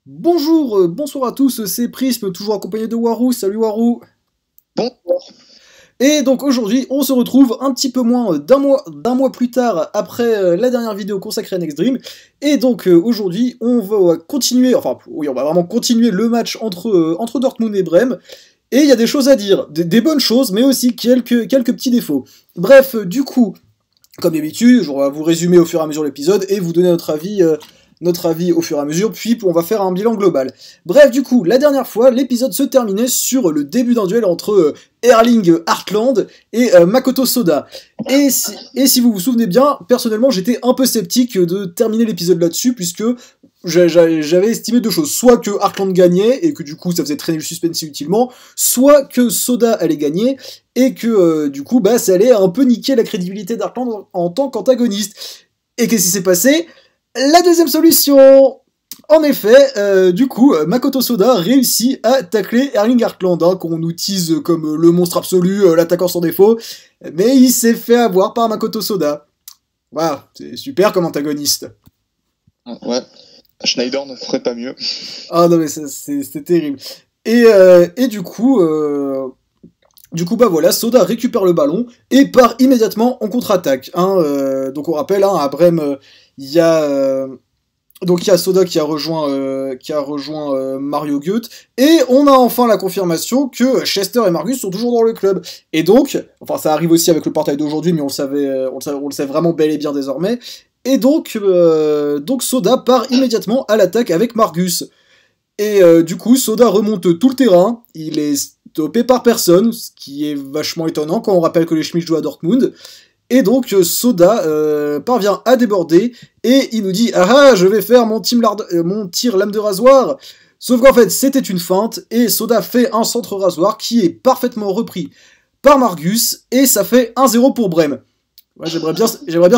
Bonsoir à tous, c'est Prism, toujours accompagné de Warou. Salut Warou. Bon, Et donc aujourd'hui, on se retrouve un petit peu moins d'un mois plus tard après la dernière vidéo consacrée à Next Dream. Et donc aujourd'hui, on va continuer, enfin oui, on va vraiment continuer le match entre Dortmund et Brême. Et il y a des choses à dire, des bonnes choses, mais aussi quelques petits défauts. Bref, du coup, comme d'habitude, on va vous résumer au fur et à mesure l'épisode et vous donner notre avis au fur et à mesure, puis on va faire un bilan global. Bref, du coup, la dernière fois, l'épisode se terminait sur le début d'un duel entre Erling Haaland et Makoto Soda. Et si vous vous souvenez bien, personnellement, j'étais un peu sceptique de terminer l'épisode là-dessus, puisque j'avais estimé deux choses. Soit que Haaland gagnait, et que du coup ça faisait traîner le suspense inutilement, soit que Soda allait gagner, et que du coup bah, ça allait un peu niquer la crédibilité d'Haaland en tant qu'antagoniste. Et qu'est-ce qui s'est passé? La deuxième solution. En effet, du coup, Makoto Soda réussit à tacler Erling Haaland, hein, qu'on nous tease comme le monstre absolu, l'attaquant sans défaut, mais il s'est fait avoir par Makoto Soda. Waouh, c'est super comme antagoniste. ouais, Schneider ne ferait pas mieux. Ah non mais c'est terrible. Et du coup, bah voilà, Soda récupère le ballon et part immédiatement en contre-attaque. Hein, donc on rappelle, hein, à Brême, il y a donc il y a Soda qui a rejoint Mario Goethe, et on a enfin la confirmation que Chester et Margus sont toujours dans le club. Et donc, enfin ça arrive aussi avec le portail d'aujourd'hui, mais on le sait vraiment bel et bien désormais. Et donc Soda part immédiatement à l'attaque avec Margus. Et du coup, Soda remonte tout le terrain, il est stoppé par personne, ce qui est vachement étonnant quand on rappelle que les Schmidt jouent à Dortmund. Et donc Soda parvient à déborder, et il nous dit «Ah ah, je vais faire mon tir lame de rasoir». Sauf qu'en fait, c'était une feinte, et Soda fait un centre rasoir qui est parfaitement repris par Margus, et ça fait 1-0 pour Brême. Ouais, j'aimerais bien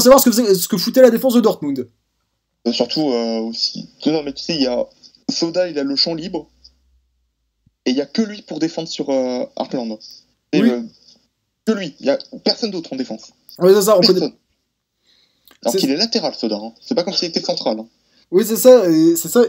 savoir ce que foutait la défense de Dortmund. Surtout aussi. Non, mais tu sais, il y a Soda, il a le champ libre, et il y a que lui pour défendre sur Heartland. Et Oui, que lui, il y a personne d'autre en défense. ouais, c'est ça, on connaît. Personne. Alors C'est qu'il est latéral, Soda. Hein. C'est pas comme s'il était central. Hein. Oui, c'est ça,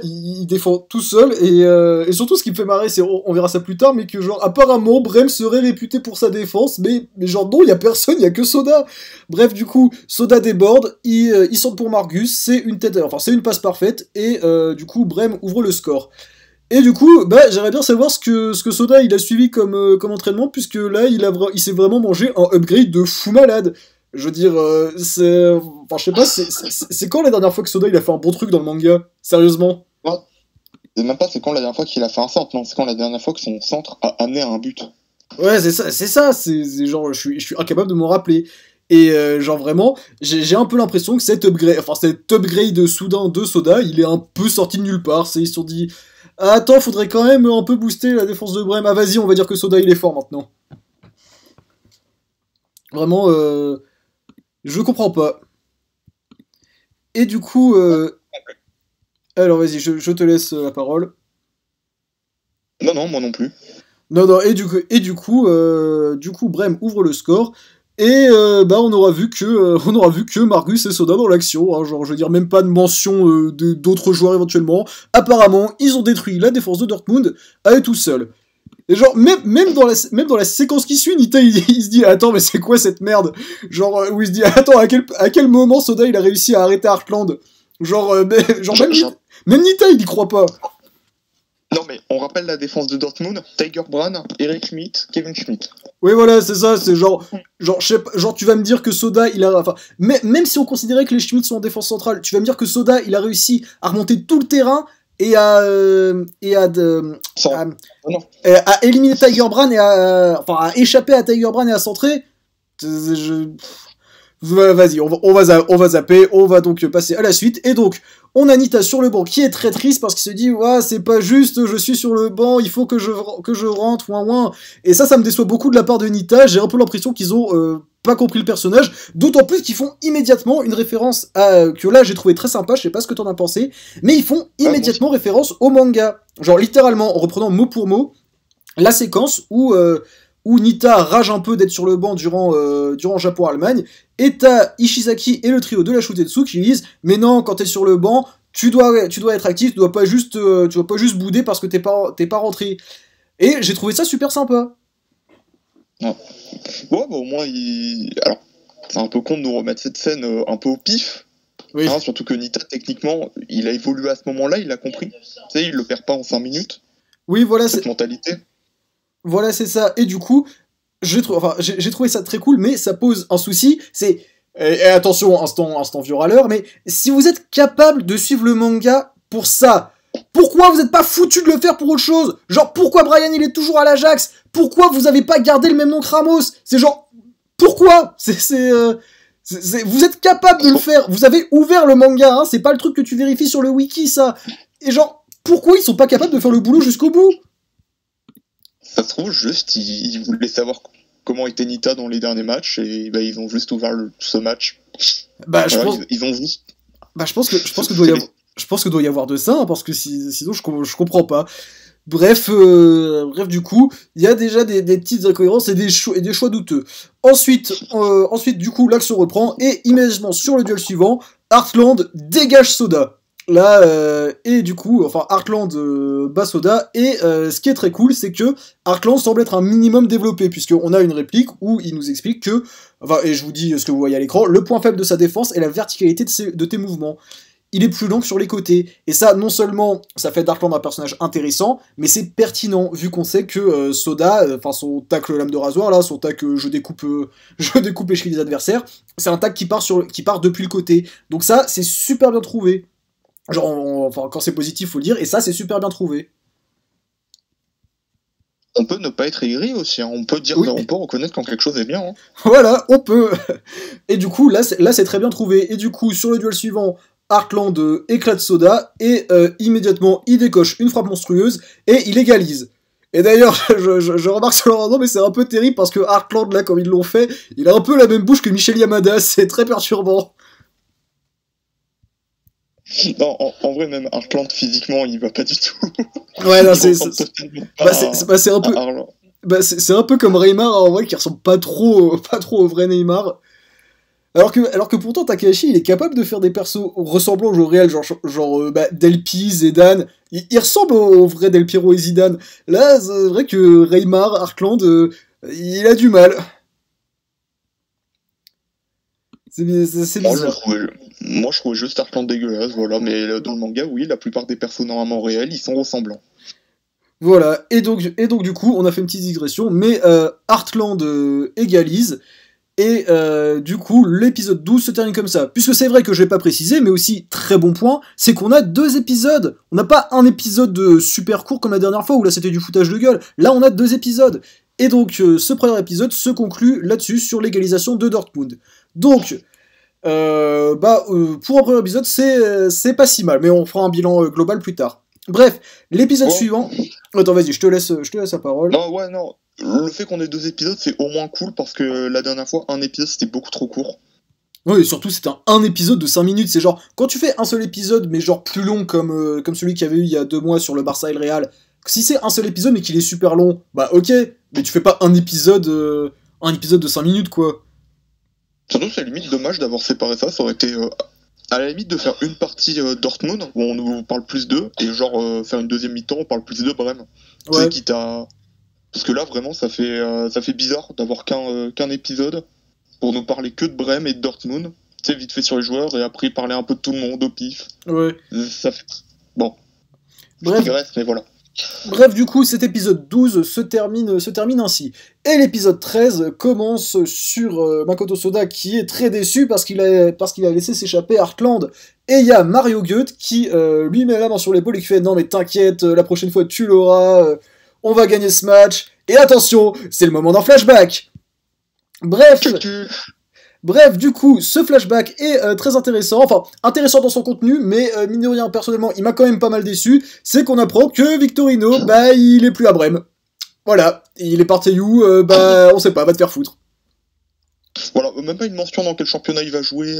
il défend tout seul, et surtout ce qui me fait marrer, c'est, on verra ça plus tard, mais que genre, apparemment, Brême serait réputé pour sa défense, mais genre, non, il y a personne, il y a que Soda. Bref, du coup, Soda déborde, il centre pour Margus, c'est une tête, enfin, c'est une passe parfaite, et du coup, Brême ouvre le score. Et du coup, bah, j'aimerais bien savoir ce que Soda, il a suivi comme entraînement, puisque là, il s'est vraiment mangé un upgrade de fou malade. Je veux dire, enfin, je sais pas, c'est quand la dernière fois que Soda il a fait un bon truc dans le manga? Sérieusement? Ouais. Et même pas c'est quand la dernière fois qu'il a fait un centre, non, c'est quand la dernière fois que son centre a amené à un but. Ouais, c'est genre, je suis incapable de m'en rappeler. Et genre vraiment, j'ai un peu l'impression que cet upgrade soudain de Soda, il est un peu sorti de nulle part. Ils se sont dit, ah, attends, faudrait quand même un peu booster la défense de Brême. Ah, vas-y, on va dire que Soda il est fort maintenant. Vraiment, je comprends pas. Et du coup, alors vas-y, je te laisse la parole. Non, non, moi non plus. Non, non, et du coup, Brême ouvre le score. Et bah, on aura vu que Margus et Soda dans l'action. Hein, genre, je veux dire, même pas de mention d'autres joueurs éventuellement. Apparemment, ils ont détruit la défense de Dortmund à eux tout seuls. Et genre, même dans la séquence qui suit, Nita il se dit attends, mais c'est quoi cette merde? Genre, où il se dit attends, à quel moment Soda il a réussi à arrêter Heartland? Genre, genre Je- je- même Nita il y croit pas. Non, mais on rappelle la défense de Dortmund, Tiger Brown, Eric Schmidt, Kevin Schmidt. Oui, voilà, c'est ça, c'est genre, je sais pas, genre, tu vas me dire que Soda, enfin, même si on considérait que les Schmidt sont en défense centrale, tu vas me dire que Soda, il a réussi à remonter tout le terrain et Sans... à, Oh non. à éliminer Tiger Brand enfin, à échapper à Tiger Brand et à centrer. Je- Vas-y, on va zapper, on va donc passer à la suite. Et donc, on a Nita sur le banc qui est très triste parce qu'il se dit ouais, c'est pas juste, je suis sur le banc, il faut que je rentre, ouin ouin. Et ça me déçoit beaucoup de la part de Nita. J'ai un peu l'impression qu'ils ont pas compris le personnage, d'autant plus qu'ils font immédiatement une référence que là j'ai trouvé très sympa, je sais pas ce que t'en as pensé, mais ils font immédiatement référence au manga. Genre littéralement, en reprenant mot pour mot, la séquence où Nita rage un peu d'être sur le banc durant Japon-Allemagne, et t'as Ishizaki et le trio de la Shutetsu qui lui disent « Mais non, quand t'es sur le banc, tu dois être actif, tu dois pas juste bouder parce que t'es pas rentré. Et j'ai trouvé ça super sympa. Ouais, bah, au moins, alors, c'est un peu con de nous remettre cette scène un peu au pif. Oui. Hein, surtout que Nita, techniquement, il a évolué à ce moment-là, il a compris. Tu sais, il le perd pas en 5 minutes. Oui, voilà, cette mentalité. Voilà, c'est ça. Et du coup, j'ai trouvé ça très cool, mais ça pose un souci. C'est. Et attention, instant vieux râleur, mais si vous êtes capable de suivre le manga pour ça, pourquoi vous n'êtes pas foutu de le faire pour autre chose? Genre, pourquoi Brian il est toujours à l'Ajax? Pourquoi vous avez pas gardé le même nom que Ramos? C'est genre. Pourquoi? Vous êtes capable de le faire. Vous avez ouvert le manga, hein. C'est pas le truc que tu vérifies sur le wiki, ça. Et genre, pourquoi ils sont pas capables de faire le boulot jusqu'au bout? Ça se trouve, juste, ils voulaient savoir comment était Nita dans les derniers matchs, et bah, ils ont juste ouvert ce match. Bah, voilà, ils ont juste... Bah, je pense que doit y avoir de ça, hein, parce que sinon je comprends pas. Bref, du coup, il y a déjà des petites incohérences et des choix douteux. Ensuite, du coup, l'action reprend, et immédiatement sur le duel suivant, Heartland dégage Soda. Là, et du coup, enfin, Heartland bat Soda, et ce qui est très cool, c'est que Heartland semble être un minimum développé, puisqu'on a une réplique où il nous explique que, enfin, et je vous dis ce que vous voyez à l'écran, le point faible de sa défense est la verticalité de tes mouvements. Il est plus lent que sur les côtés. Et ça, non seulement, ça fait d'Heartland un personnage intéressant, mais c'est pertinent, vu qu'on sait que Soda, enfin son tacle lame de rasoir, là, son tacle je découpe et je kill les adversaires, c'est un tacle qui part depuis le côté. Donc ça, c'est super bien trouvé. Genre, enfin, quand c'est positif, faut le dire, et ça, c'est super bien trouvé. On peut ne pas être aigri aussi, hein. On peut dire, oui. On peut reconnaître quand quelque chose est bien. Hein. Voilà, on peut. Et du coup, là, c'est très bien trouvé. Et du coup, sur le duel suivant, Heartland éclate Soda, et immédiatement, il décoche une frappe monstrueuse, et il égalise. Et d'ailleurs, je remarque sur le rendement, mais c'est un peu terrible, parce que Heartland, là, comme ils l'ont fait, il a un peu la même bouche que Michel Yamada, c'est très perturbant. Non, en vrai, même Heartland, physiquement, il va pas du tout. Ouais, non, c'est un peu... Bah, c'est un peu comme Neymar, en vrai, qui ressemble pas trop au vrai Neymar. Alors que pourtant, Takahashi, il est capable de faire des persos ressemblant au jeu réel, genre Del Pi, Zidane. Il ressemble au vrai Del Piero et Zidane. Là, c'est vrai que Neymar, Heartland, il a du mal. C'est bizarre. Moi, je trouvais juste Heartland dégueulasse, voilà. Mais dans le manga, oui, la plupart des persos normalement réels, ils sont ressemblants. Voilà, et donc du coup, on a fait une petite digression, mais Heartland égalise, et du coup, l'épisode 12 se termine comme ça. Puisque c'est vrai que je vais pas préciser, mais aussi, très bon point, c'est qu'on a 2 épisodes. On n'a pas un épisode super court comme la dernière fois, où là c'était du foutage de gueule. Là, on a 2 épisodes. Et donc, ce premier épisode se conclut là-dessus, sur l'égalisation de Dortmund. Donc, pour un premier épisode, c'est pas si mal, mais on fera un bilan global plus tard. Bref, l'épisode suivant... Attends, vas-y, je te laisse la parole. Non. Le fait qu'on ait 2 épisodes, c'est au moins cool, parce que la dernière fois, un épisode, c'était beaucoup trop court. Oui, et surtout, c'était un épisode de 5 minutes. C'est genre, quand tu fais un seul épisode, mais genre plus long comme celui qu'il y avait eu il y a 2 mois sur le Barça et le Real, si c'est un seul épisode, mais qu'il est super long, bah ok, mais tu fais pas un épisode de 5 minutes, quoi. Surtout, c'est limite dommage d'avoir séparé ça, ça aurait été... à la limite de faire une partie Dortmund, où on nous parle plus d'eux, et genre faire une deuxième mi-temps, on parle plus de Brême. Ouais. C'est quitte à... Parce que là, vraiment, ça fait bizarre d'avoir qu'un épisode pour nous parler que de Brême et de Dortmund. Tu sais, vite fait sur les joueurs, et après parler un peu de tout le monde au pif. Ouais. Ça fait... Bon. Bref. Je digresse, mais voilà. Bref, du coup, cet épisode 12 se termine ainsi. Et l'épisode 13 commence sur Makoto Soda, qui est très déçu parce qu'il a laissé s'échapper Heartland. Et il y a Mario Goeth qui lui met la main sur l'épaule et qui fait « Non mais t'inquiète, la prochaine fois tu l'auras, on va gagner ce match. Et attention, c'est le moment d'un flashback !» Bref, du coup, ce flashback est très intéressant, enfin, intéressant dans son contenu, mais mine de rien, personnellement, il m'a quand même pas mal déçu, c'est qu'on apprend que Victorino, il est plus à Brême. Voilà, il est parti où, on sait pas, va te faire foutre. Voilà, même pas une mention dans quel championnat il va jouer,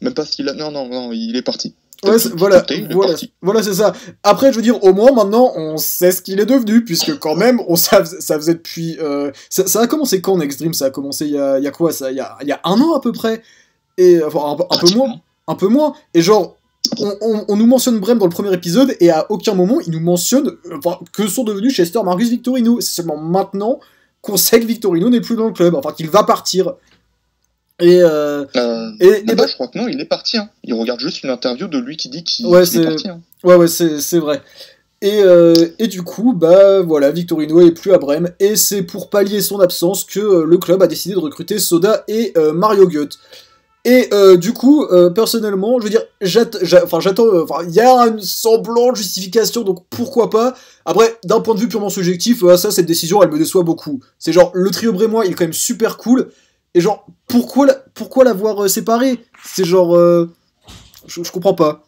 même pas s'il a... Non, il est parti. Ouais, voilà, c'est ça. Après, je veux dire, au moins, maintenant, on sait ce qu'il est devenu, puisque quand même, ça faisait depuis... Ça a commencé quand, Next Dream? Ça a commencé il y a quoi, ça? Il y a 1 an, à peu près. Et, enfin, un peu moins. Et genre, on nous mentionne Brem dans le premier épisode, et à aucun moment, il nous mentionne que sont devenus Chester, Marcus, Victorino. C'est seulement maintenant qu'on sait que Victorino n'est plus dans le club, enfin qu'il va partir. Je crois que non, il est parti. Hein. Il regarde juste une interview de lui qui dit qu'il est parti. Hein. Ouais, c'est vrai. Et du coup, bah voilà, Victorino est plus à Brême, et c'est pour pallier son absence que le club a décidé de recruter Soda et Mario Goethe. Et du coup, personnellement, je veux dire, j'attends, il y a un semblant de justification, donc pourquoi pas. Après, d'un point de vue purement subjectif, cette décision, elle me déçoit beaucoup. C'est genre, le trio brémois, il est quand même super cool, et genre, pourquoi l'avoir séparé? C'est genre, je comprends pas.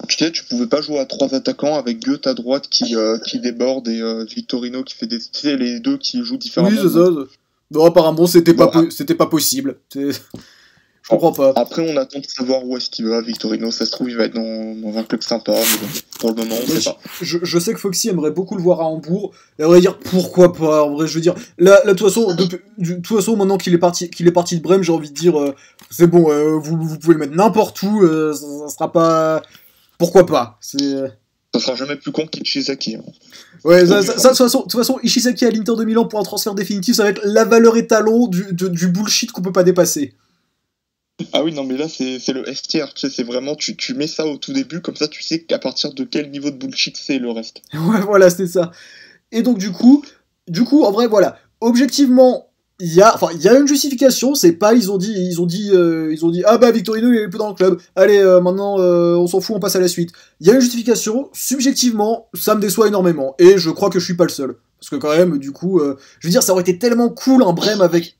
Tu sais, tu pouvais pas jouer à 3 attaquants avec Goethe à droite qui déborde et Victorino qui fait des... Tu sais, les deux qui jouent différemment. Oui, c'est ça. Non, apparemment, c'était pas possible. Je comprends pas. Après, on attend de savoir où est-ce qu'il va, Victorino. Ça se trouve, il va être dans un club sympa, mais bon, pour le moment, on sait pas. Je sais que Foxy aimerait beaucoup le voir à Hambourg. Et on va dire pourquoi pas. En vrai, je veux dire, là de toute façon, maintenant qu'il est parti de Brême, j'ai envie de dire, c'est bon, vous pouvez le mettre n'importe où. Ça sera pas. Pourquoi pas. Ça sera jamais plus con qu'Ishizaki. Hein. Ouais, de toute façon, Ishizaki à l'Inter de Milan pour un transfert définitif, ça va être la valeur étalon du bullshit qu'on peut pas dépasser. Ah oui, non, mais là, c'est le S tier, tu sais, c'est vraiment, tu mets ça au tout début, comme ça, tu sais qu'à partir de quel niveau de bullshit c'est le reste. Ouais, voilà, c'est ça. Et donc, du coup, en vrai, voilà, objectivement, il y a une justification, c'est pas, ils ont dit, ah bah, Victorino, il est plus dans le club, allez, maintenant, on s'en fout, on passe à la suite. Il y a une justification, subjectivement, ça me déçoit énormément, et je crois que je suis pas le seul. Parce que quand même, du coup, je veux dire, ça aurait été tellement cool un Brême avec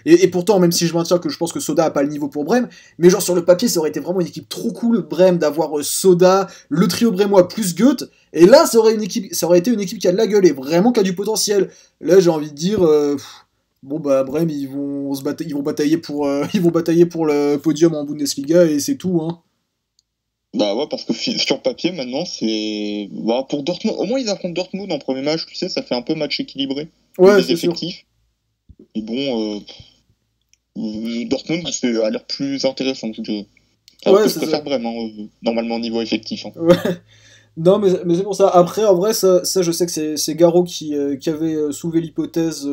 et pourtant, même si je maintiens que je pense que Soda a pas le niveau pour Brême, mais genre sur le papier, ça aurait été vraiment une équipe trop cool, Brême, d'avoir Soda, le trio brémois plus Goethe, et là, ça aurait été une équipe qui a de la gueule et vraiment qui a du potentiel. Là, j'ai envie de dire, bon bah Brême, ils vont batailler pour le podium en Bundesliga et c'est tout, hein. Bah ouais, parce que sur papier, maintenant, c'est... Bah, pour Dortmund, au moins ils affrontent Dortmund en premier match, tu sais, ça fait un peu match équilibré. Ouais, c'est effectif. Et bon, Dortmund a l'air plus intéressant, je dirais. Je préfère Brême, hein, normalement, niveau effectif. Hein. Ouais. Non, mais c'est pour ça. Après, en vrai, ça je sais que c'est Garo qui avait soulevé l'hypothèse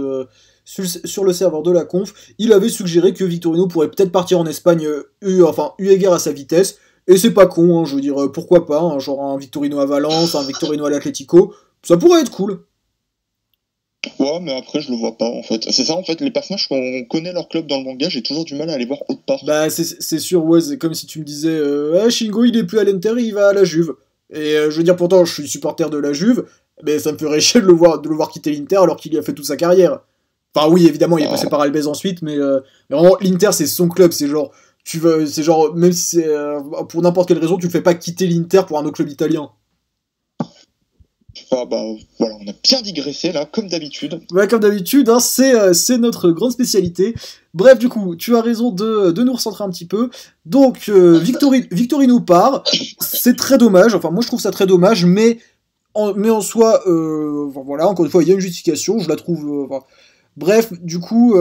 sur le serveur de la conf. Il avait suggéré que Victorino pourrait peut-être partir en Espagne, eu égard à sa vitesse. Et c'est pas con, hein, je veux dire, pourquoi pas, hein, genre un Victorino à Valence, un Victorino à l'Atlético, ça pourrait être cool. Ouais, mais après, je le vois pas, en fait. C'est ça, en fait, les personnages qu'on connaît leur club dans le manga, j'ai toujours du mal à aller voir autre part. Bah, c'est sûr, ouais, c'est comme si tu me disais, Shingo, il est plus à l'Inter, il va à la Juve. Et je veux dire, pourtant, je suis supporter de la Juve, mais ça me ferait chier de le voir quitter l'Inter alors qu'il y a fait toute sa carrière. Enfin, oui, évidemment, il est passé par Albez ensuite, mais vraiment, l'Inter, c'est son club, c'est genre... c'est genre, même si c'est pour n'importe quelle raison, tu le fais pas quitter l'Inter pour un autre club italien. Ah bah voilà, on a bien digressé là, comme d'habitude. Ouais, comme d'habitude, hein, c'est notre grande spécialité. Bref, du coup, tu as raison de nous recentrer un petit peu. Donc, Victorino part, c'est très dommage, enfin moi je trouve ça très dommage, mais en soi, voilà, encore une fois, il y a une justification, je la trouve... Bref, du coup,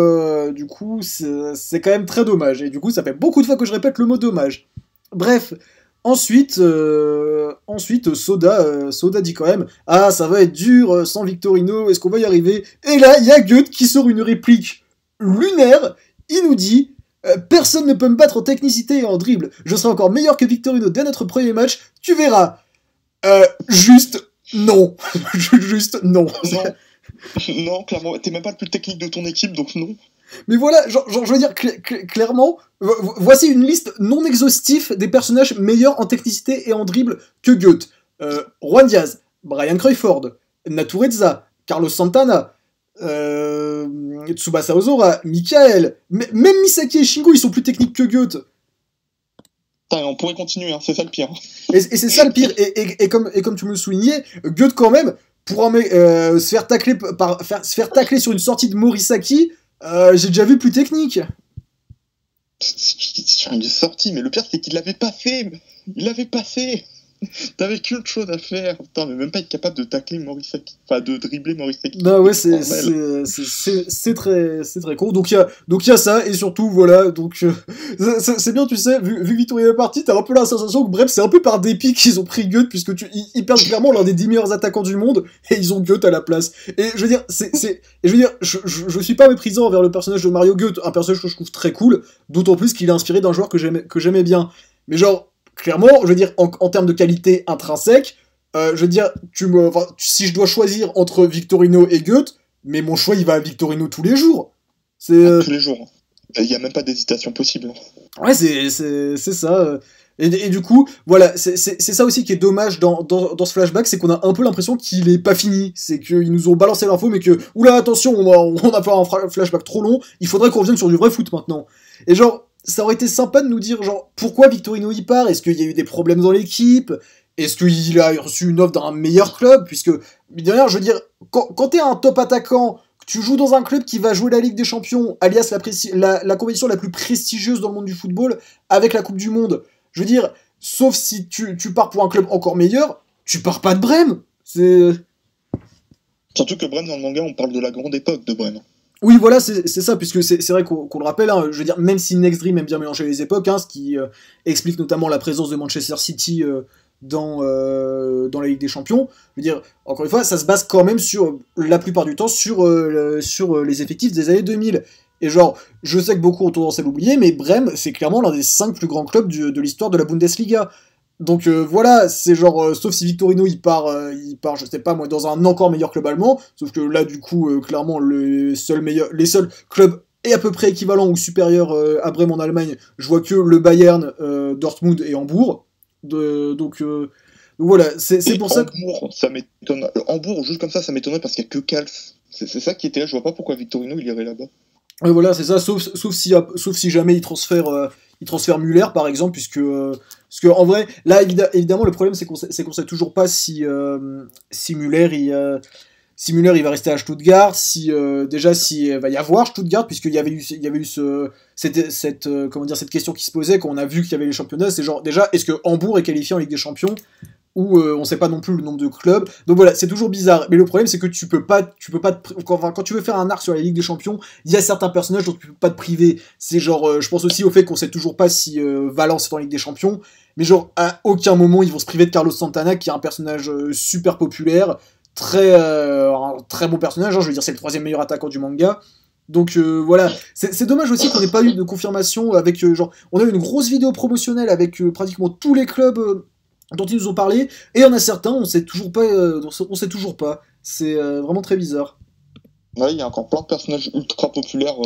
c'est quand même très dommage. Et du coup, ça fait beaucoup de fois que je répète le mot dommage. Bref, ensuite, Soda dit quand même « Ah, ça va être dur sans Victorino, est-ce qu'on va y arriver ?» Et là, il y a Goethe qui sort une réplique lunaire. Il nous dit « Personne ne peut me battre en technicité et en dribble. Je serai encore meilleur que Victorino dès notre premier match. Tu verras. » Juste non. Juste non. Non, clairement, t'es même pas le plus technique de ton équipe, donc non. Mais voilà, genre je veux dire, clairement, voici une liste non exhaustive des personnages meilleurs en technicité et en dribble que Goethe. Juan Diaz, Brian Cruyfford, Natureza, Carlos Santana, Tsubasa Ozora, Michael, même Misaki et Shingo, ils sont plus techniques que Goethe. On pourrait continuer, hein, c'est ça le pire. Et c'est ça le pire, et comme tu me le soulignais, Goethe quand même, pour se faire tacler sur une sortie de Morisaki, j'ai déjà vu plus technique. Sur une sortie, mais le pire c'est qu'il l'avait pas fait. Il l'avait pas fait. T'avais qu'une chose à faire. Putain, mais même pas être capable de tacler Morisaki. Enfin, de dribbler Morisaki. Non, ouais, c'est très con. Donc il y a ça, et surtout, voilà. Donc, c'est bien, tu sais, vu que Victorino est parti, t'as un peu la sensation que, bref, c'est un peu par dépit qu'ils ont pris Goethe, puisque ils perdent clairement l'un des 10 meilleurs attaquants du monde, et ils ont Goethe à la place. Et je veux dire, je suis pas méprisant envers le personnage de Mario Goethe, un personnage que je trouve très cool, d'autant plus qu'il est inspiré d'un joueur que j'aimais bien. Mais genre, clairement, je veux dire, en termes de qualité intrinsèque, je veux dire, si je dois choisir entre Victorino et Goethe, mais mon choix il va à Victorino tous les jours. C'est tous les jours. Il n'y a même pas d'hésitation possible. Ouais, c'est ça. Et du coup, voilà, c'est ça aussi qui est dommage dans ce flashback, c'est qu'on a un peu l'impression qu'il est pas fini. C'est qu'ils nous ont balancé l'info, mais que, oula, attention, on a fait un flashback trop long, il faudrait qu'on revienne sur du vrai foot maintenant. Et genre, ça aurait été sympa de nous dire, genre, pourquoi Victorino y part? Est-ce qu'il y a eu des problèmes dans l'équipe? Est-ce qu'il a reçu une offre d'un meilleur club? Puisque, d'ailleurs, je veux dire, quand t'es un top attaquant, tu joues dans un club qui va jouer la Ligue des Champions, alias la compétition la plus prestigieuse dans le monde du football, avec la Coupe du Monde, je veux dire, sauf si tu pars pour un club encore meilleur, tu pars pas de Brême. C'est... Surtout que Brême, dans le manga, on parle de la grande époque de Brême. Oui, voilà, c'est ça, puisque c'est vrai qu'on le rappelle, hein, je veux dire, même si Next Dream aime bien mélanger les époques, hein, ce qui explique notamment la présence de Manchester City dans la Ligue des Champions, je veux dire, encore une fois, ça se base quand même sur, la plupart du temps, sur les effectifs des années 2000. Et genre, je sais que beaucoup ont tendance à l'oublier, mais Brême, c'est clairement l'un des 5 plus grands clubs de l'histoire de la Bundesliga. Donc voilà, c'est genre, sauf si Victorino il part, je sais pas moi, dans un encore meilleur club allemand, sauf que là du coup, clairement, les seuls clubs et à peu près équivalents ou supérieurs à Brême en Allemagne, je vois que le Bayern, Dortmund et Hambourg. Donc voilà, c'est pour ça que... ça m'étonne. Hambourg, juste comme ça m'étonnerait parce qu'il n'y a que Calf. C'est ça qui était là, je vois pas pourquoi Victorino il irait là-bas. Et voilà, c'est ça, sauf si jamais il transfère Müller, par exemple, parce que en vrai, là, évidemment, le problème, c'est qu'on sait toujours pas si Müller, il va rester à Stuttgart, déjà, s'il va y avoir Stuttgart, puisqu'il y avait eu cette question qui se posait quand on a vu qu'il y avait les championnats, c'est genre, déjà, est-ce que Hambourg est qualifié en Ligue des Champions? Où on sait pas non plus le nombre de clubs. Donc voilà, c'est toujours bizarre. Mais le problème, c'est que tu peux pas quand tu veux faire un arc sur la Ligue des Champions, il y a certains personnages dont tu peux pas te priver. C'est genre, je pense aussi au fait qu'on sait toujours pas si Valence est en Ligue des Champions, mais genre, à aucun moment, ils vont se priver de Carlos Santana, qui est un personnage super populaire, un très bon personnage, hein, je veux dire, c'est le 3e meilleur attaquant du manga. Donc voilà, c'est dommage aussi qu'on n'ait pas eu de confirmation avec, genre, on a eu une grosse vidéo promotionnelle avec pratiquement tous les clubs dont ils nous ont parlé, et il y en a certains, on sait toujours pas. C'est vraiment très bizarre. Ouais, il y a encore plein de personnages ultra populaires,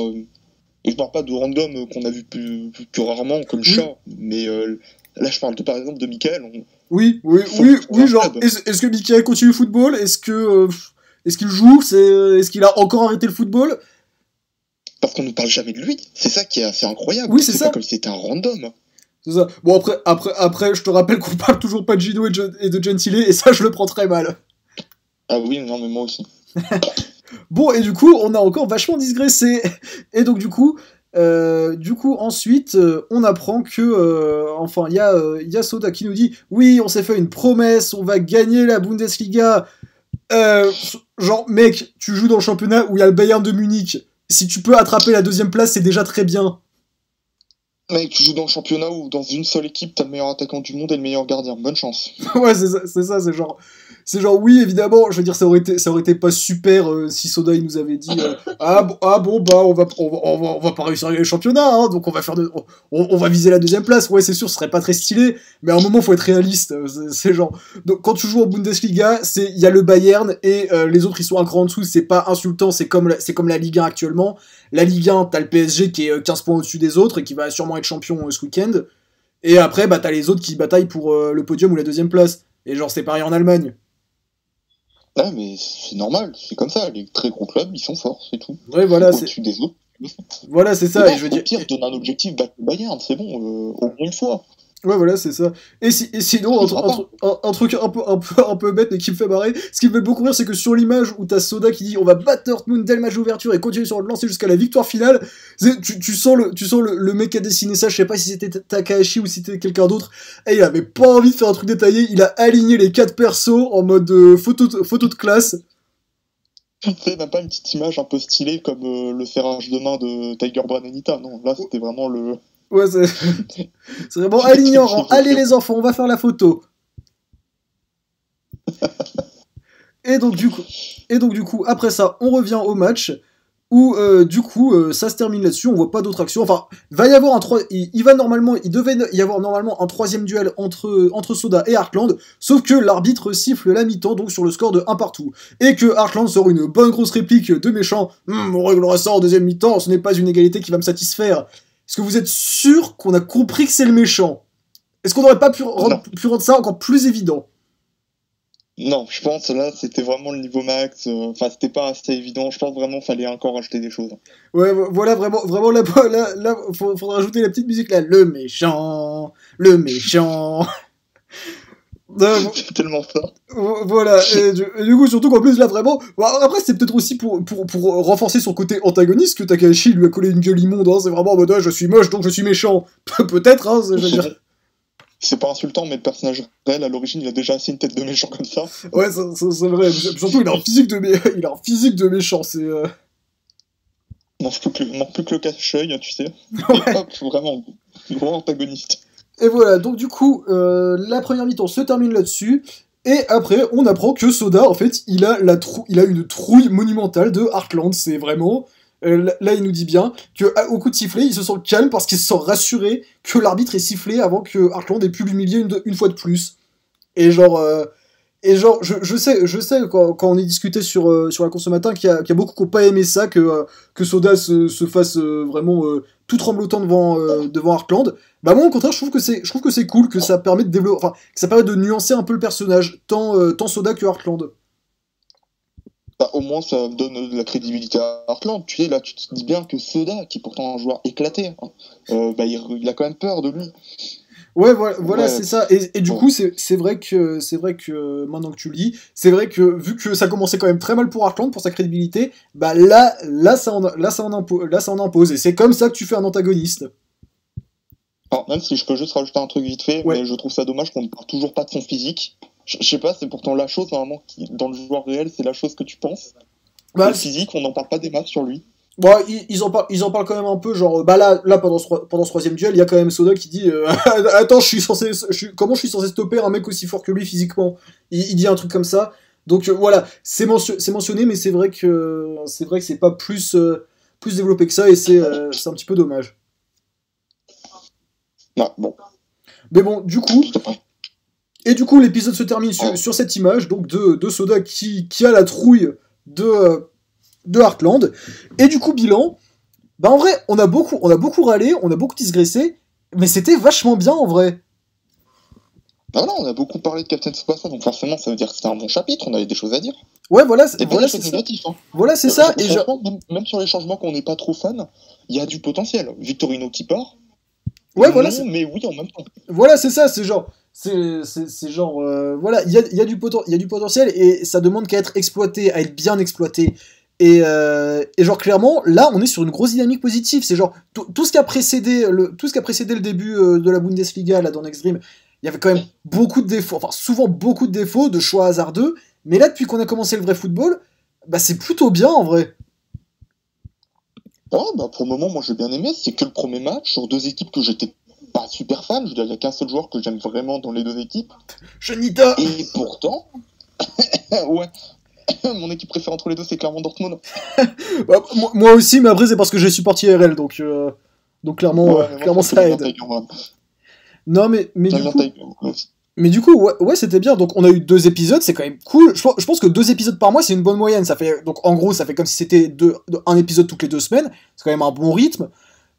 et je parle pas de random qu'on a vu plus rarement, comme Chat, mais là je parle par exemple de Michael. Oui, genre, est-ce que Michael continue le football? Est-ce qu'il joue? Est-ce qu'il a encore arrêté le football? Parce qu'on ne parle jamais de lui, c'est ça qui est assez incroyable. Oui, c'est ça. Pas comme si c'était un random. C'est ça. Bon, après, je te rappelle qu'on parle toujours pas de Gino et de Gentile, et ça, je le prends très mal. Ah oui, non, mais moi aussi. Bon, et du coup, on a encore vachement digressé. Et donc, du coup, ensuite, on apprend que, enfin, il y a Soda qui nous dit, oui, on s'est fait une promesse, on va gagner la Bundesliga. Genre, mec, tu joues dans le championnat où il y a le Bayern de Munich. Si tu peux attraper la 2e place, c'est déjà très bien. Mec, tu joues dans le championnat où dans une seule équipe, t'as le meilleur attaquant du monde et le meilleur gardien. Bonne chance. Ouais, c'est genre, oui, évidemment, je veux dire, ça aurait été pas super si Soda il nous avait dit bon, bah, on va pas réussir à gagner le championnat, hein, donc on va viser la 2e place. Ouais, c'est sûr, ce serait pas très stylé, mais à un moment, faut être réaliste. C'est genre, donc quand tu joues en Bundesliga, il y a le Bayern et les autres, ils sont un cran en dessous, c'est pas insultant, c'est comme la Ligue 1 actuellement. La Ligue 1, t'as le PSG qui est 15 points au-dessus des autres et qui va sûrement être champion ce week-end. Et après, bah, t'as les autres qui bataillent pour le podium ou la 2e place. Et genre, c'est pareil en Allemagne. Ouais, mais c'est normal, c'est comme ça. Les très gros clubs, ils sont forts, c'est tout. Ouais, voilà, au-dessus des autres. Voilà, c'est ça. Et je veux dire, au pire, donne un objectif, battre le Bayern, c'est bon, au moins une fois. Ouais, voilà, c'est ça. Et sinon, un truc un peu bête, mais qui me fait marrer, ce qui me fait beaucoup rire, c'est que sur l'image où t'as Soda qui dit on va battre Dortmund dès le match d'ouverture et continuer sur le lancer jusqu'à la victoire finale, tu sens le mec qui a dessiné ça, je sais pas si c'était Takahashi ou si c'était quelqu'un d'autre, et il avait pas envie de faire un truc détaillé, il a aligné les 4 persos en mode photo de classe. Tu sais, même pas une petite image un peu stylée comme le serrage de main de Tiger Brand et Nita, non, là c'était vraiment le... Ouais, c'est vraiment aligné en rang. Allez les enfants, on va faire la photo. Et donc du coup, après ça, on revient au match où ça se termine là-dessus. On voit pas d'autres actions. Enfin, va y avoir il devait y avoir normalement un troisième duel entre Soda et Heartland, sauf que l'arbitre siffle la mi-temps, donc sur le score de 1 partout, et que Heartland sort une bonne grosse réplique de méchant. On réglera ça en deuxième mi-temps. Ce n'est pas une égalité qui va me satisfaire. Est-ce que vous êtes sûr qu'on a compris que c'est le méchant? Est-ce qu'on n'aurait pas pu rendre ça encore plus évident? Non, je pense là c'était vraiment le niveau max. Enfin, c'était pas assez évident. Je pense vraiment qu'il fallait encore ajouter des choses. Ouais, voilà, vraiment là, faudra ajouter la petite musique là. Le méchant. C'est tellement ça. Voilà, et du coup, surtout qu'en plus, là, vraiment... Bon, après, c'est peut-être aussi pour renforcer son côté antagoniste que Takahashi lui a collé une gueule immonde, hein, c'est vraiment en mode « je suis moche, donc je suis méchant ». Peut-être, hein, je veux dire... C'est pas insultant, mais le personnage réel, à l'origine, il a déjà assez une tête de méchant comme ça. Ouais, c'est vrai, surtout, il a un physique de méchant, c'est... Il manque plus que le cache-œil, tu sais. Ouais. Hop, vraiment, gros antagoniste. Et voilà, donc du coup, la première mi-temps se termine là-dessus, et après, on apprend que Soda, en fait, il a une trouille monumentale de Heartland, c'est vraiment... là, il nous dit bien qu'au coup de sifflet, il se sent calme parce qu'il se sent rassuré que l'arbitre ait sifflé avant que Heartland ait pu l'humilier une fois de plus. Et genre... je sais quand on est discuté sur la course ce matin qu'il y a beaucoup qui n'ont pas aimé ça, que Soda se fasse vraiment tout tremblotant devant Heartland. Bah moi au contraire je trouve que c'est cool, que ça permet de développer, enfin que ça permet de nuancer un peu le personnage, tant Soda que Heartland. Bah, au moins ça donne de la crédibilité à Heartland. Tu sais, là tu te dis bien que Soda, qui est pourtant un joueur éclaté, il a quand même peur de lui. Ouais, voilà, ouais. C'est ça. Et du coup, c'est vrai que maintenant que tu le dis, c'est vrai que vu que ça commençait quand même très mal pour Heartland, pour sa crédibilité, bah là ça en impose. Et c'est comme ça que tu fais un antagoniste. Alors, même si je peux juste rajouter un truc vite fait, ouais. Mais je trouve ça dommage qu'on ne parle toujours pas de son physique. Je sais pas, c'est pourtant la chose normalement qui, dans le joueur réel, c'est la chose que tu penses. Bah, le physique, on n'en parle pas des masses sur lui. Bon, ils en parlent quand même un peu, genre, bah là pendant ce troisième duel, il y a quand même Soda qui dit attends, comment je suis censé stopper un mec aussi fort que lui physiquement? Il dit un truc comme ça. Donc voilà, c'est mentionné, mais c'est vrai que c'est pas plus développé que ça, et c'est un petit peu dommage. Ah, bon. Mais bon, du coup, l'épisode se termine sur cette image, donc de Soda qui a la trouille de Heartland. Et du coup, bilan, bah en vrai, on a beaucoup râlé, on a beaucoup digressé, mais c'était vachement bien en vrai. Bah voilà, on a beaucoup parlé de Captain Tsubasa, donc forcément ça veut dire que c'était un bon chapitre, on avait des choses à dire. Ouais, voilà, c'est négatif, hein. Voilà, c'est ça. Et même sur les changements qu'on n'est pas trop fan, il y a du potentiel. Victorino qui part. Ouais, voilà. Mais oui, en même temps. Voilà, c'est ça, c'est genre. C'est genre. Voilà, il y a du potentiel et ça demande qu'à être exploité, à être bien exploité. Et genre clairement, là, on est sur une grosse dynamique positive. C'est genre tout ce qui a précédé le début de la Bundesliga là dans Next Dream, il y avait quand même beaucoup de défauts, enfin souvent beaucoup de défauts, de choix hasardeux. Mais là, depuis qu'on a commencé le vrai football, bah c'est plutôt bien en vrai. Ouais, bah pour le moment, moi j'ai bien aimé. C'est que le premier match sur deux équipes que j'étais pas super fan. Je veux dire, il y a qu'un seul joueur que j'aime vraiment dans les deux équipes. Chenita. Et pourtant, ouais. Mon équipe préférée entre les deux, c'est clairement Dortmund. Bah, moi aussi, mais après, c'est parce que j'ai supporté RL, donc clairement, clairement ça aide. Non, mais du coup, ouais, c'était bien. Donc, on a eu 2 épisodes, c'est quand même cool. Je pense que 2 épisodes par mois, c'est une bonne moyenne. Ça fait, donc, en gros, ça fait comme si c'était un épisode toutes les 2 semaines. C'est quand même un bon rythme.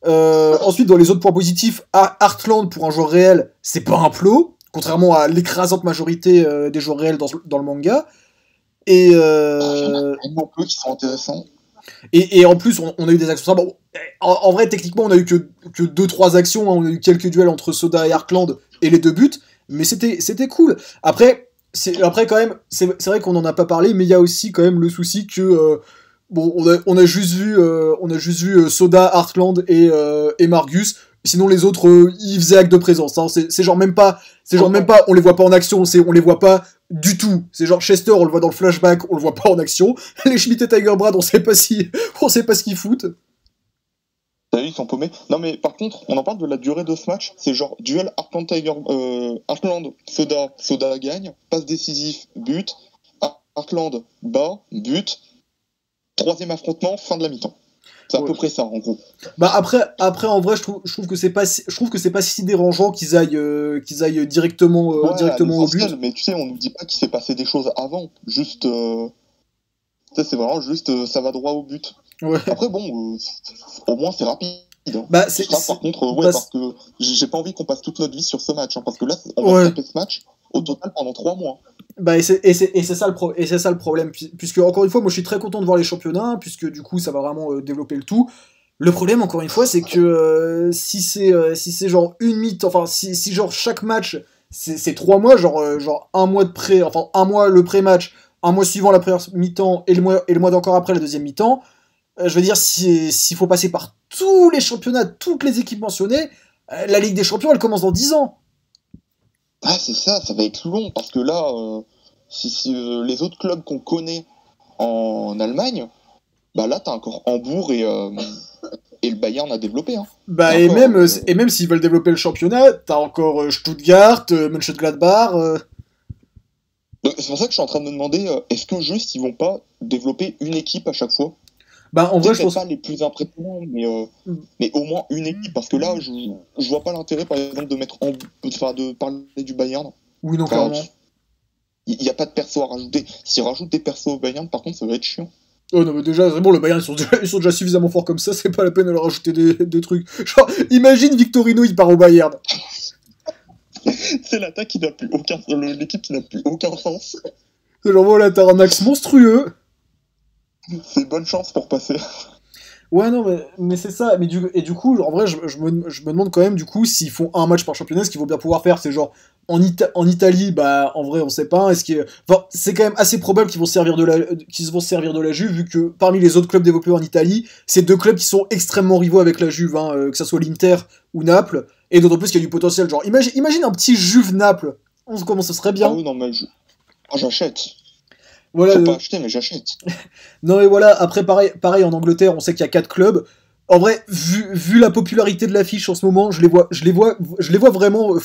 Ensuite, dans les autres points positifs, Heartland, pour un joueur réel, c'est pas un plot, contrairement à l'écrasante majorité des joueurs réels dans le manga. Et il y en a un peu qui sont intéressants. Et en plus, on a eu des actions. Bon, en vrai, techniquement, on a eu que 2-3 actions. Hein. On a eu quelques duels entre Soda et Heartland et les 2 buts. Mais c'était cool. Après, quand même, c'est vrai qu'on n'en a pas parlé, mais il y a aussi quand même le souci que. Bon, on a juste vu Soda, Heartland et Margus. Sinon, les autres, ils faisaient acte de présence. Hein. C'est genre même pas. On les voit pas en action. On les voit pas du tout. C'est genre Chester, on le voit dans le flashback, on le voit pas en action. Les Schmidt et Tiger Brad, on sait pas ce qu'ils foutent. T'as vu, ils sont paumés. Non, mais par contre, on en parle de la durée de ce match. C'est genre duel Heartland, Soda gagne, passe décisif, but. Heartland bat, but. 3e affrontement, fin de la mi-temps. C'est à peu près ça, en gros. Bah après en vrai, je trouve que c'est pas si dérangeant qu'ils aillent directement au but. Mais tu sais, on nous dit pas qu'il s'est passé des choses avant. Juste, c'est vraiment juste, ça va droit au but. Ouais. Après bon, au moins c'est rapide. Hein. Bah par contre, parce que j'ai pas envie qu'on passe toute notre vie sur ce match, hein, parce que là, on va taper ce match au total pendant 3 mois. Bah et c'est ça le problème, puisque encore une fois, moi je suis très content de voir les championnats, puisque du coup ça va vraiment développer le tout. Le problème encore une fois, c'est que si c'est genre une mi-temps, enfin si genre chaque match c'est 3 mois, genre un mois de pré, enfin un mois le pré-match, un mois suivant la première mi-temps et le mois d'encore après la deuxième mi-temps. Je veux dire, s'il faut passer par tous les championnats, toutes les équipes mentionnées, la Ligue des Champions, elle commence dans 10 ans. Ah, c'est ça va être long, parce que là, si les autres clubs qu'on connaît en Allemagne, bah là, t'as encore Hambourg et le Bayern à développer. Hein. Bah, et même s'ils veulent développer le championnat, t'as encore Stuttgart, Mönchengladbach. C'est pour ça que je suis en train de me demander, est-ce que juste ils vont pas développer une équipe à chaque fois? Bah, en vrai, je pense pas les plus impressionnants, mais au moins une équipe, parce que là, je vois pas l'intérêt, par exemple, de parler du Bayern. Oui, non, clairement. Il n'y a pas de perso à rajouter. S'ils rajoutent des persos au Bayern, par contre, ça va être chiant. Oh non, mais déjà, c'est bon, le Bayern, ils sont déjà suffisamment forts comme ça, c'est pas la peine de leur rajouter des trucs. Genre, imagine Victorino, il part au Bayern. C'est l'attaque qui n'a plus aucun... L'équipe qui n'a plus aucun sens. C'est genre, voilà, t'as un axe monstrueux. C'est bonne chance pour passer. Ouais, non, mais c'est ça. Mais du coup, en vrai, je me demande quand même, du coup, s'ils font un match par championnat, ce qu'ils vont bien pouvoir faire, c'est genre, en Italie, bah, en vrai, on sait pas. Enfin, c'est quand même assez probable qu'ils vont se servir de la Juve, vu que parmi les autres clubs développés en Italie, c'est 2 clubs qui sont extrêmement rivaux avec la Juve, hein, que ça soit l'Inter ou Naples, et d'autant plus qu'il y a du potentiel. Genre, imagine un petit Juve-Naples. Comment ça serait bien. Ah oui, non, mais j'achète. Voilà, faut pas acheter, mais j'achète. Non, et voilà, après, pareil en Angleterre, on sait qu'il y a 4 clubs. En vrai, vu la popularité de l'affiche en ce moment, je les vois vraiment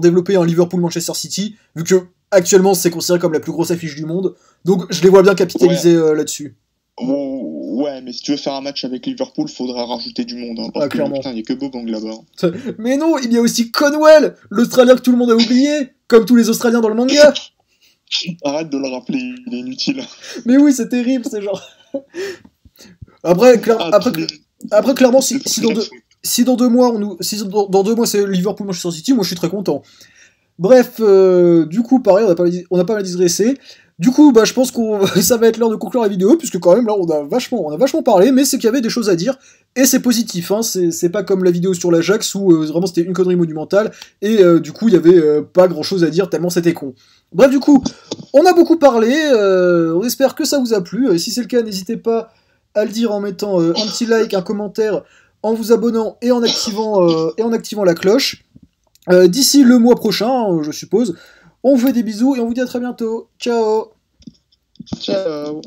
développer un Liverpool-Manchester City, vu que actuellement c'est considéré comme la plus grosse affiche du monde. Donc je les vois bien capitaliser là-dessus. Ouais, mais si tu veux faire un match avec Liverpool, faudra rajouter du monde. Hein, parce que clairement. Putain, il n'y a que Bobang là-bas. Mais non, il y a aussi Conwell, l'Australien que tout le monde a oublié, comme tous les Australiens dans le manga. Arrête de le rappeler, il est inutile. Mais oui, c'est terrible, c'est genre... Après, clairement, si dans 2 mois, dans 2 mois c'est Liverpool Manchester City, moi je suis très content. Bref, du coup, pareil, on a pas mal digressé. Du coup, bah, je pense que ça va être l'heure de conclure la vidéo, puisque quand même, là, on a vachement parlé, mais c'est qu'il y avait des choses à dire, et c'est positif, hein, c'est pas comme la vidéo sur l'Ajax, où vraiment c'était une connerie monumentale, et du coup, il y avait pas grand chose à dire, tellement c'était con. Bref, du coup, on a beaucoup parlé, on espère que ça vous a plu, si c'est le cas, n'hésitez pas à le dire en mettant un petit like, un commentaire, en vous abonnant et en activant la cloche. D'ici le mois prochain, je suppose, on vous fait des bisous et on vous dit à très bientôt. Ciao. Ciao.